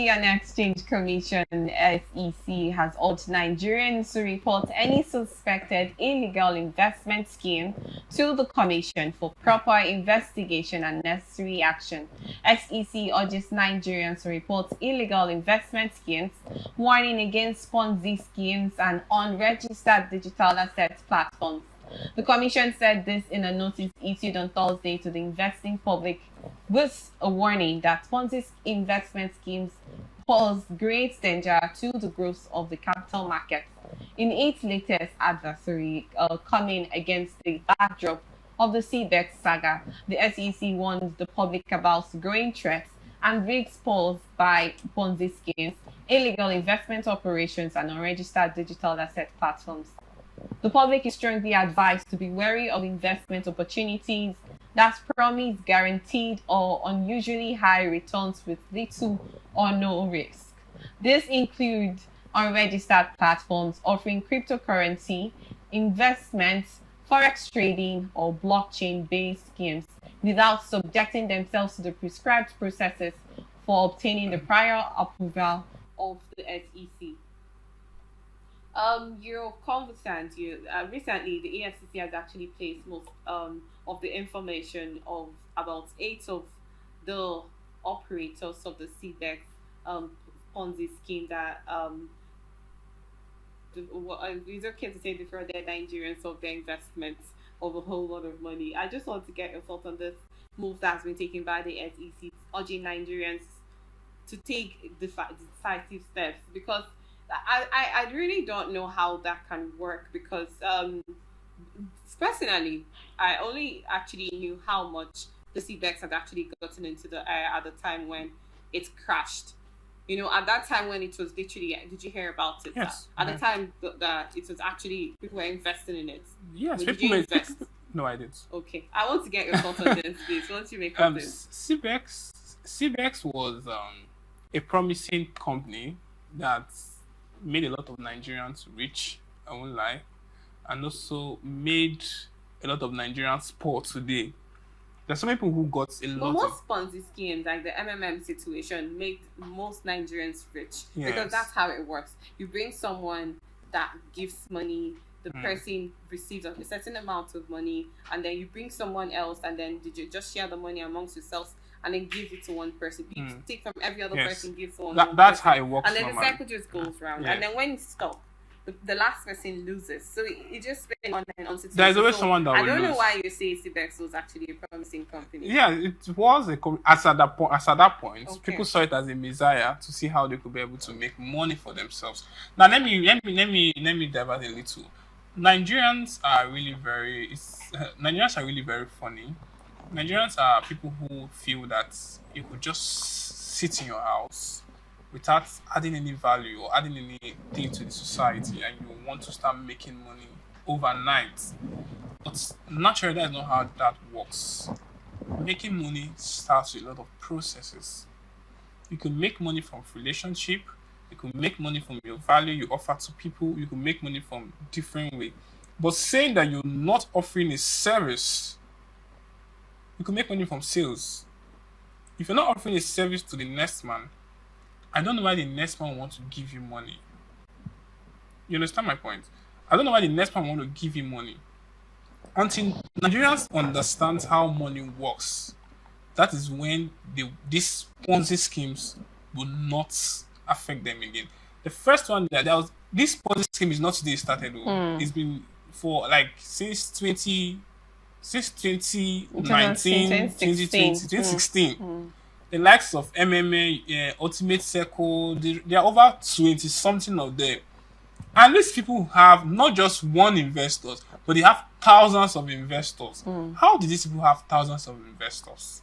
Securities and Exchange Commission (SEC) has urged Nigerians to report any suspected illegal investment scheme to the Commission for proper investigation and necessary action. SEC urges Nigerians to report illegal investment schemes, warning against Ponzi schemes and unregistered digital assets platforms. The Commission said this in a notice issued on Thursday to the investing public, with a warning that Ponzi investment schemes pose great danger to the growth of the capital market. In its latest advisory coming against the backdrop of the CBEX saga, the SEC warned the public about growing threats and risks posed by Ponzi schemes, illegal investment operations, and unregistered digital asset platforms. The public is strongly advised to be wary of investment opportunities that promise guaranteed or unusually high returns with little or no risk. These include unregistered platforms offering cryptocurrency, investments, forex trading, or blockchain-based schemes without subjecting themselves to the prescribed processes for obtaining the prior approval of the SEC. You're conversant. Recently, the EFCC has actually placed most of the information of about 8 of the operators of the CBEX Ponzi scheme that it's okay to say defrauded Nigerians of their investments of a whole lot of money. I just want to get your thoughts on this move that's been taken by the SEC, urging Nigerians to take decisive steps, because I really don't know how that can work, because personally, I only actually knew how much the CBEX had actually gotten into the air at the time when it crashed. You know, at that time when it was literally, did you hear about it? Yes. At the time that it was actually, people were investing in it. Yes. Did you invest? No, I didn't. Okay. I want to get your thoughts on this, please. What do you make of this? CBEX was a promising company that made a lot of Nigerians rich, I won't lie, and also made a lot of Nigerians poor today. There's some people who got a lot most Ponzi schemes, like the MMM situation, make most Nigerians rich. Yes. Because that's how it works. You bring someone that gives money, the person receives a certain amount of money, and then you bring someone else, and then you just share the money amongst yourselves, and then give it to one person. You take from every other person, give to one that's person. how it works. And then normally. the cycle just goes round. Yes. And then when it's stopped, the last person loses. So it just spends on and on. There's always someone that will I don't know lose. why you say CBEX was actually a promising company. Yeah, it was as at that point, Okay. people saw it as a messiah to see how they could be able to make money for themselves. Now let me divert a little. Nigerians are really very funny. Nigerians are people who feel that you could just sit in your house without adding any value or adding anything to the society, and you want to start making money overnight. But naturally, that's not how that works. Making money starts with a lot of processes. You can make money from relationship. You can make money from your value you offer to people. You can make money from different ways. But saying that you're not offering a service, you can make money from sales. If you're not offering a service to the next man, I don't know why the next man wants to give you money. You understand my point? I don't know why the next man wants to give you money. Until Nigerians understand how money works, that is when these Ponzi schemes will not affect them again. The first one this Ponzi scheme is not today started. It's been for since 2019, 2016. The likes of MMA, Ultimate Circle, there are over 20 something of them. And these people have not just one investor, but they have thousands of investors. How did these people have thousands of investors?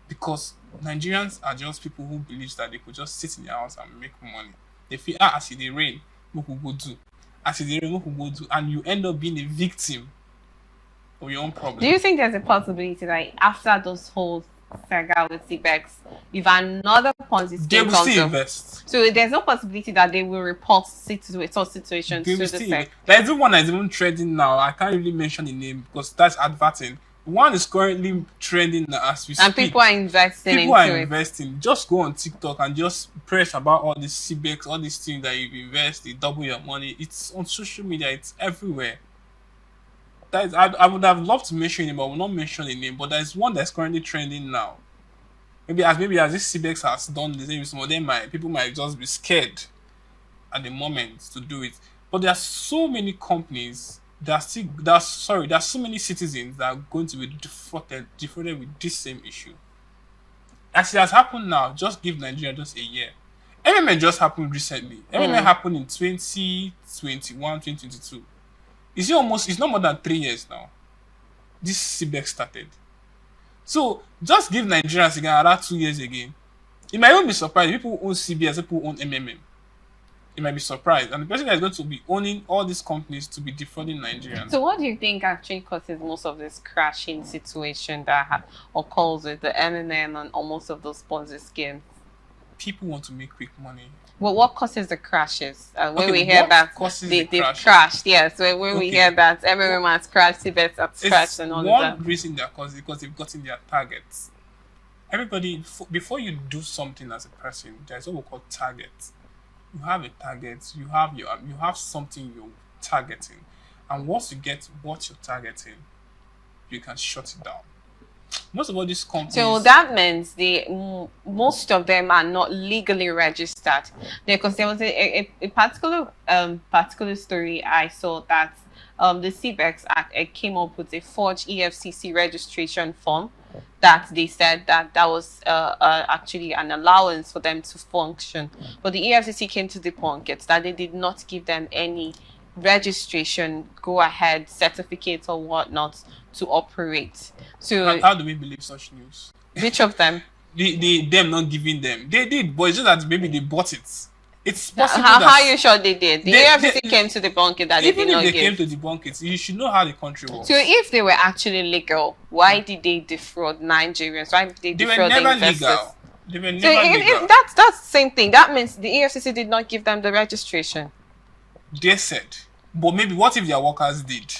Because Nigerians are just people who believe that they could just sit in their house and make money. They feel, as it rain, what could go do? As it rain, what could go do? And you end up being a victim of your own problem. Do you think there's a possibility that after those whole saga with CBEX, if another Ponzi scheme they will comes still up, invest. so there's no possibility that they will report such situations They to will the still SEC? invest. There's one that is even trading now. I can't really mention the name because that's adverting. One is currently trending now as we And speak. people are investing People are into it. investing. Just go on TikTok and just press about all these CBEX, all these things that you invest, you double your money. It's on social media. It's everywhere. That is, I would have loved to mention it, but I will not mention the name. But there's one that's currently trending now. Maybe as this CBEX has done the same, some of them people might just be scared at the moment to do it. But there are so many companies there are so many citizens that are going to be defrauded with this same issue. As it has happened now, just give Nigeria just a year. MMN just happened recently. MMN happened in 2021, 2022. It's not more than 3 years now. This CBEX started. So just give Nigerians again another 2 years again. You might even be surprised. People who own CBS, people who own MMM. You might be surprised. And the person that is going to be owning all these companies to be defrauding Nigerians. So what do you think actually causes most of this crashing situation that occurs with the MMM and almost of those Ponzi schemes? People want to make quick money. Well, what causes the crashes? When we hear what that causes they've crashes? crashed, yes. When we hear that MMM has crashed, CBEX has crashed and all of that. One reason they're caused is because they've gotten their targets. Everybody, before you do something as a person, there's what we call targets. You have a target, you have something you're targeting, and once you get what you're targeting, you can shut it down. Most of all these companies. So that means most of them are not legally registered. Because there was a particular story I saw that the CBEX came up with a forged EFCC registration form that they said that was actually an allowance for them to function. But the EFCC came to debunk it, that they did not give them any registration, go-ahead certificate or whatnot to operate. So how do we believe such news? Which of them? Them not giving them. They did, but it's just that maybe they bought it. It's possible how are you sure they did? The EFCC came to debunk it that they did not give. Even if they came to debunk it, you should know how the country works. So if they were actually legal, why did they defraud Nigerians? Why did they defraud the investors? Legal. They were never So legal. if that's the same thing. That means the EFCC did not give them the registration. They said. But maybe what if their workers did?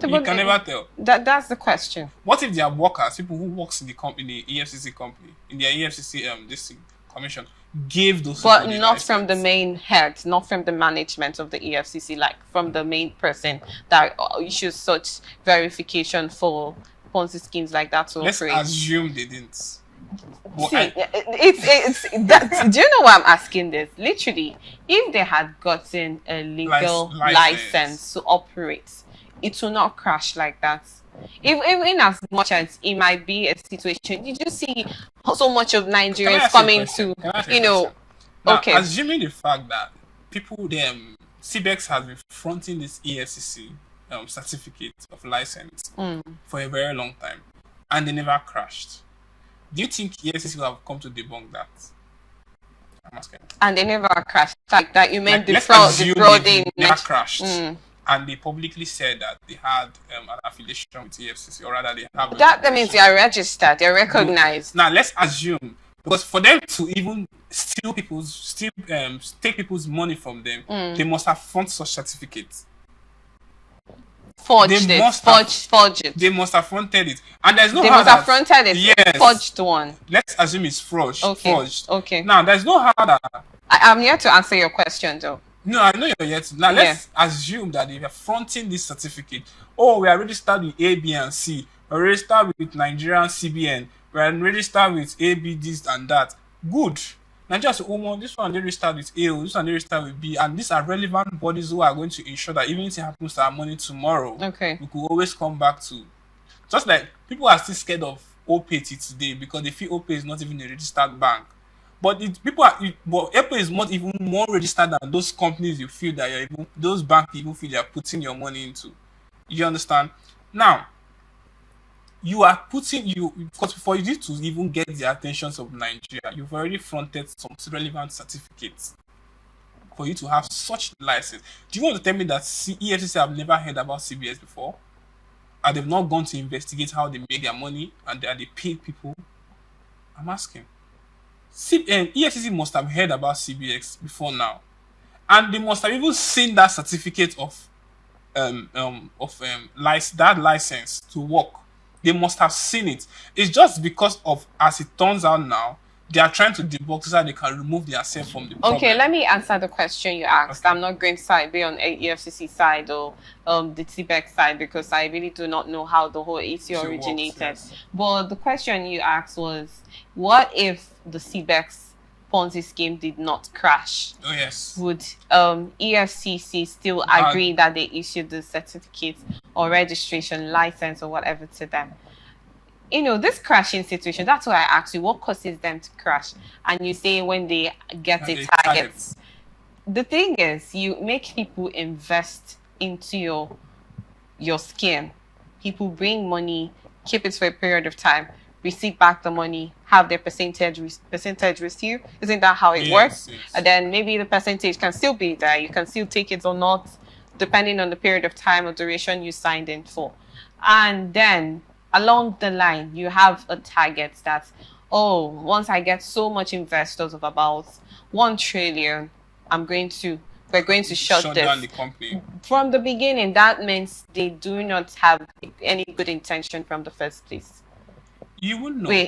You can never tell. That's the question. What if their workers, people who works in the company, EFCC company, in their EFCC this commission, gave those But people the not license? from the main head, not from the management of the EFCC, like from the main person that issues such verification for Ponzi schemes like that to Let's operate. assume they didn't. But See, it's that. Do you know why I'm asking this? Literally, if they had gotten a legal license to operate, it will not crash like that. Even as much as it might be a situation, did you see so much of Nigerians coming to, Now, okay. Assuming the fact that CBEX has been fronting this EFCC certificate of license for a very long time, and they never crashed. Do you think EFCC will have come to debunk that? I'm asking. And they never crashed like that. You meant Let's assume defrauding. they never crashed. And they publicly said that they had an affiliation with EFCC, or rather they have. That means they are registered, they're recognized. Now let's assume, because for them to even take people's money from them, they must have fronted such certificates. Forge it. They must have fronted it, and there's no. They must have fronted it. Yes. Forged one. Let's assume it's forged. Okay. Forged. Okay. Now there's no how that. I'm here to answer your question, though. No, I know you're yet. Now let's assume that they are fronting this certificate. Oh, we are registered with A, B, and C. We're registered with Nigerian CBN. We're registered with A, B, this and that. Good. Nigeria say, oh, this one they registered with A, this one they registered with B, and these are relevant bodies who are going to ensure that even if it happens to our money tomorrow, okay, we could always come back to. Just like people are still scared of OPay today because they feel OPay is not even a registered bank. But Apple is not even more registered than those companies you feel that those banks even feel you're putting your money into. You understand? Now, you are because for you to even get the attention of Nigeria, you've already fronted some relevant certificates for you to have such license. Do you want to tell me that EFCC have never heard about CBS before? And they've not gone to investigate how they make their money and they pay people? I'm asking. EFCC must have heard about CBX before now, and they must have even seen that certificate of that license to work. They must have seen it. It's just because of, as it turns out now, they are trying to debug so that they can remove themselves from the problem. Okay, let me answer the question you asked. Okay. I'm not going to be on EFCC side or the TBEC side because I really do not know how the whole issue It originated. works, yes. But the question you asked was, what if the CBEC's Ponzi scheme did not crash? Oh, yes. Would EFCC still agree that they issued the certificate or registration license or whatever to them? You know, this crashing situation, that's why I asked you, what causes them to crash? And you say when they get a target. The thing is, you make people invest into your scheme. People bring money, keep it for a period of time, receive back the money, have their percentage with you. Isn't that how it works? Yes. And then maybe the percentage can still be there. You can still take it or not, depending on the period of time or duration you signed in for. And then along the line, you have a target that, oh, once I get so much investors of about 1 trillion, we're going to shut this down the company. From the beginning. That means they do not have any good intention from the first place. You wouldn't know.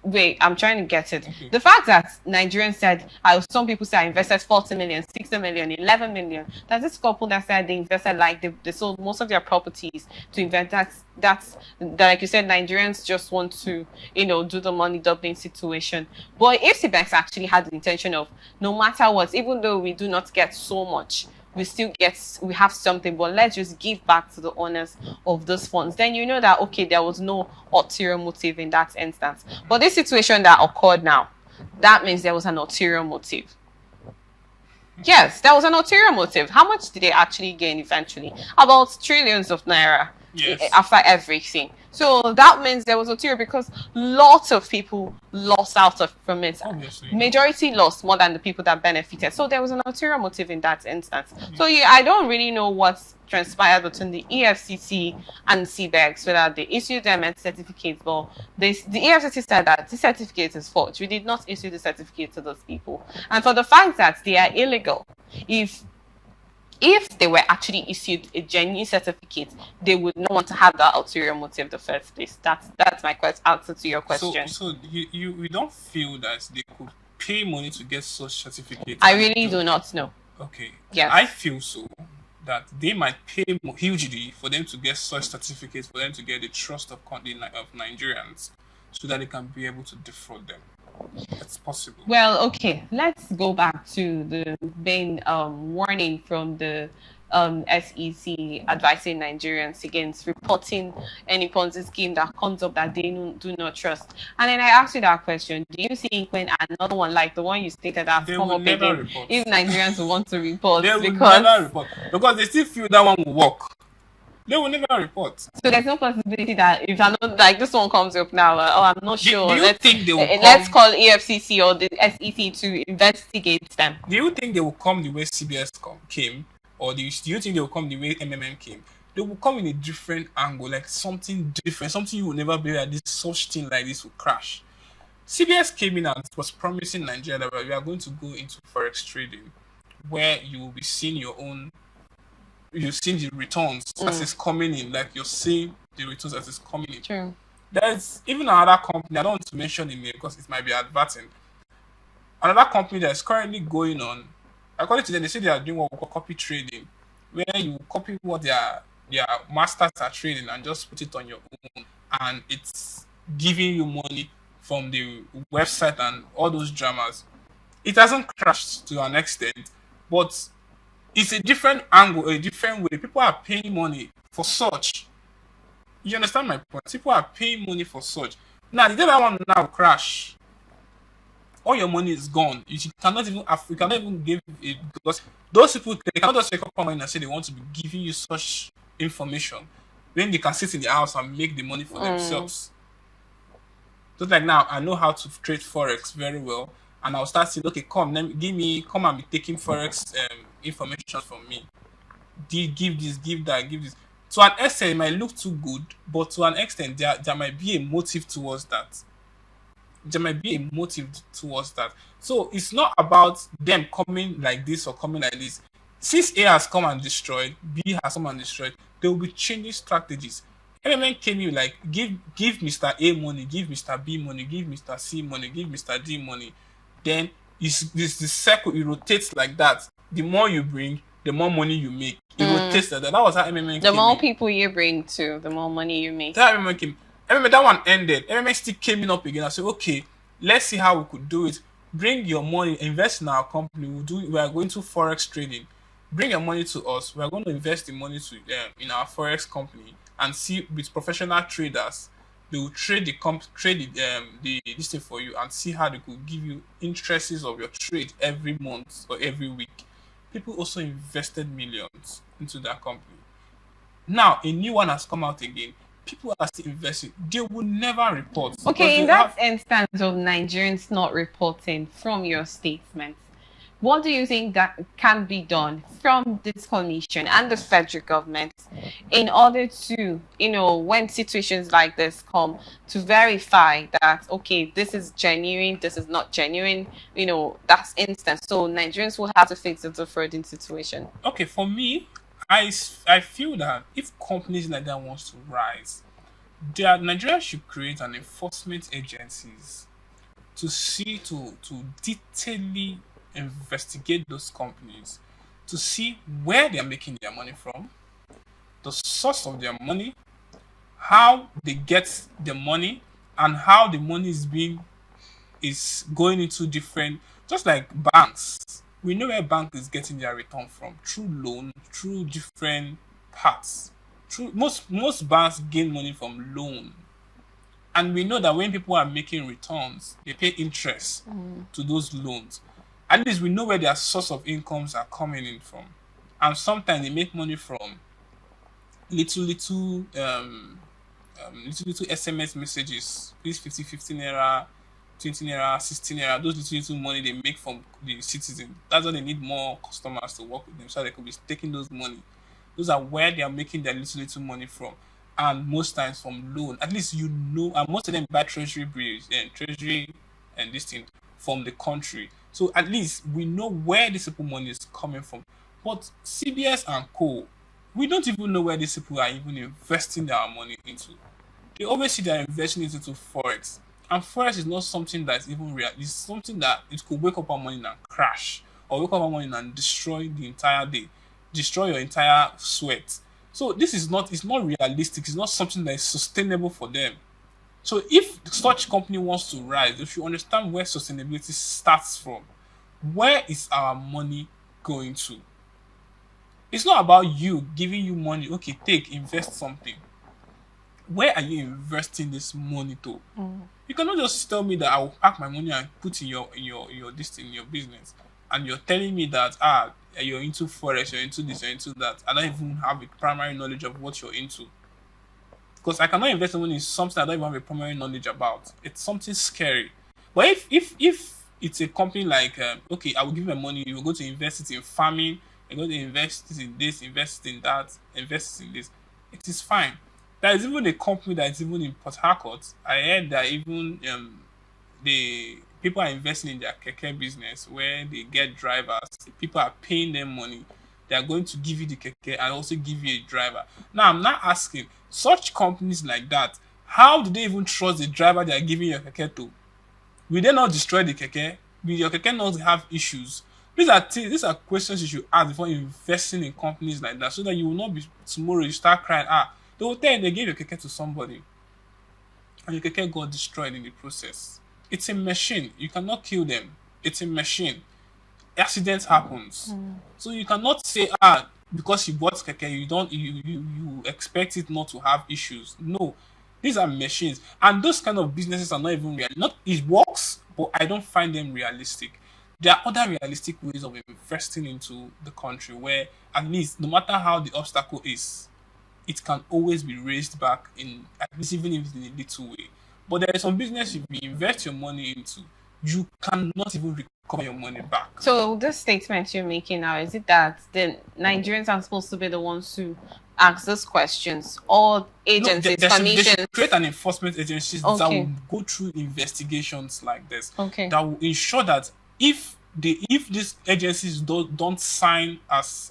Wait, I'm trying to get it. Okay. The fact that Nigerians said, some people say I invested 40 million, 60 million, 11 million. There's this couple that said they invested, like they sold most of their properties to invest. That's like you said, Nigerians just want to, do the money doubling situation. But if CBEX actually had the intention of, no matter what, even though we do not get so much, we have something, but let's just give back to the owners of those funds, then you know that, okay, there was no ulterior motive in that instance. But this situation that occurred now, that means there was an ulterior motive. Yes, there was an ulterior motive. How much did they actually gain eventually? About trillions of naira. Yes. After everything. So that means there was ulterior because lots of people lost out from it. Obviously. Majority lost more than the people that benefited. So there was an ulterior motive in that instance. So I don't really know what's transpired between the EFCC and CBEX, whether they issued them a certificate, but the EFCC said that the certificate is forged. We did not issue the certificate to those people. And for the fact that they are illegal, if they were actually issued a genuine certificate, they would not want to have that ulterior motive in the first place. That's my answer to your question. So you don't feel that they could pay money to get such certificates? I really do not know. Okay. Yes. I feel so that they might pay hugely for them to get such certificates, for them to get the trust of Nigerians, so that they can be able to defraud them. That's possible. Well, okay, let's go back to the main warning from the SEC advising Nigerians against reporting any Ponzi scheme that comes up that they do not trust. And then I asked you that question: do you think when another one like the one you stated has come up again, if Nigerians will want to report? They will never report because they still feel that one will work. They will never report. So there's no possibility that if like this one comes up now, I'm not sure. Do you think they will let's call EFCC or the SEC to investigate them. Do you think they will come the way CBS came, or do you think they will come the way MMM came? They will come in a different angle, like something different, something you will never believe that this such thing like this will crash. CBS came in and was promising Nigeria that we are going to go into forex trading, where you will be seeing your own. You've seen the returns as it's coming in, like you're seeing the returns as it's coming in. True. There's even another company, I don't want to mention the name because it might be adverting. Another company that's currently going on, according to them, they say they are doing what we call copy trading, where you copy what their masters are trading and just put it on your own, and it's giving you money from the website and all those dramas. It hasn't crashed to an extent, but it's a different angle, a different way. People are paying money for such. You understand my point? People are paying money for such. Now, the other one now crash. All your money is gone. You cannot even give it, because those people, they cannot just take up money and say they want to be giving you such information when they can sit in the house and make the money for themselves. Just like now, I know how to trade forex very well, and I'll start saying, okay, come and be taking forex information from me. Give this, give that, give this. To an extent, it might look too good, but to an extent, there might be a motive towards that. So it's not about them coming like this or coming like this. Since A has come and destroyed, B has come and destroyed, they will be changing strategies. MMM came in like, give Mr. A money, give Mr. B money, give Mr. C money, give Mr. D money. Then this the circle, it rotates like that. The more you bring, the more money you make. It rotates like that. That was how MMM came The more in. people you bring to, the more money you make. That MMM came. MMM, that one ended. MMM still came in up again. I said, okay, let's see how we could do it. Bring your money, invest in our company. We are going to forex trading. Bring your money to us. We are going to invest the money to in our forex company and see with professional traders. They will trade the this thing for you and see how they could give you interests of your trade every month or every week. People also invested millions into that company. Now a new one has come out again. People are still investing. They will never report. Okay, in that instance of Nigerians not reporting from your statement, what do you think that can be done from this commission and the federal government in order to, when situations like this come, to verify that, okay, this is genuine, this is not genuine, that's instant. So Nigerians will have to fix the frauding situation. Okay, for me, I feel that if companies like that wants to rise, Nigeria should create an enforcement agencies to detailedly investigate those companies, to see where they are making their money from, the source of their money, how they get the money, and how the money is going into different, just like banks. We know where bank is getting their return from through loan, through different parts. Most banks gain money from loan, and we know that when people are making returns, they pay interest to those loans. At least we know where their source of incomes are coming in from, and sometimes they make money from little SMS messages. Please 50 naira, 20 naira, 16 naira. Those little money they make from the citizen. That's why they need more customers to work with them, so they could be taking those money. Those are where they are making their little money from, and most times from loan. At least and most of them buy treasury bills and treasury and this thing from the country. So at least we know where this people money is coming from. But CBS and Co, we don't even know where these people are even investing their money into. They always see they're investing it into forex, and forex is not something that's even real. It's something that it could wake up our money and crash, or wake up our money and destroy the entire day, destroy your entire sweat. So it's not realistic. It's not something that is sustainable for them. So if such company wants to rise, if you understand where sustainability starts from, where is our money going to? It's not about you giving you money. Okay, invest something. Where are you investing this money to? You cannot just tell me that I will pack my money and put in your this thing in your business, and you're telling me that you're into forex, you're into this, you're into that. I don't even have a primary knowledge of what you're into. Because I cannot invest money in something I don't even have a primary knowledge about. It's something scary. But if it's a company like, okay, I will give you money, you will go to invest it in farming, you're going to invest it in this, invest it in that, invest it in this, it is fine. There is even a company that is even in Port Harcourt. I heard that even the people are investing in their keke business, where they get drivers. People are paying them money. They are going to give you the keke and also give you a driver. Now, I'm not asking, such companies like that, how do they even trust the driver they are giving your keke to? Will they not destroy the keke? Will your keke not have issues? These are questions you should ask before investing in companies like that, so that you will not be tomorrow you start crying. They will tell you they gave your keke to somebody, and your keke got destroyed in the process. It's a machine. You cannot kill them. It's a machine. Accidents happens. So you cannot say because you bought keke you expect it not to have issues. No, these are machines, and those kind of businesses are not even real. It works, but I don't find them realistic. There are other realistic ways of investing into the country where at least no matter how the obstacle is, it can always be raised back in, at least even if it's in a little way. But there is some business if you invest your money into, you cannot even recover your money back. So this statement you're making now, is it that the Nigerians are supposed to be the ones who ask those questions, or agencies, commissions? They should create an enforcement agency that will go through investigations like this. That will ensure that if these agencies don't sign as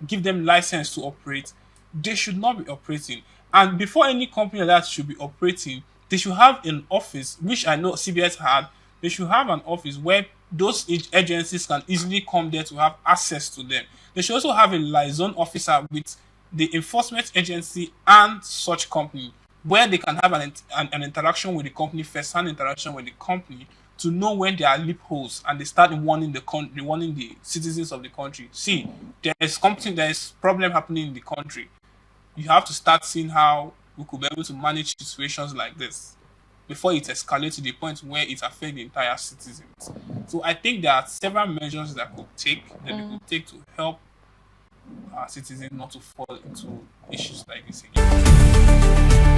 give them license to operate, they should not be operating. And before any company like that should be operating, they should have an office, which I know CBS had. They should have an office where those agencies can easily come there to have access to them. They should also have a liaison officer with the enforcement agency and such company, where they can have an interaction with the company, first-hand interaction with the company, to know when there are loopholes, and they start warning warning the citizens of the country. See, there is problem happening in the country. You have to start seeing how we could be able to manage situations like this before it escalates to the point where it affects the entire citizens. So I think there are several measures that we could take to help our citizens not to fall into issues like this again.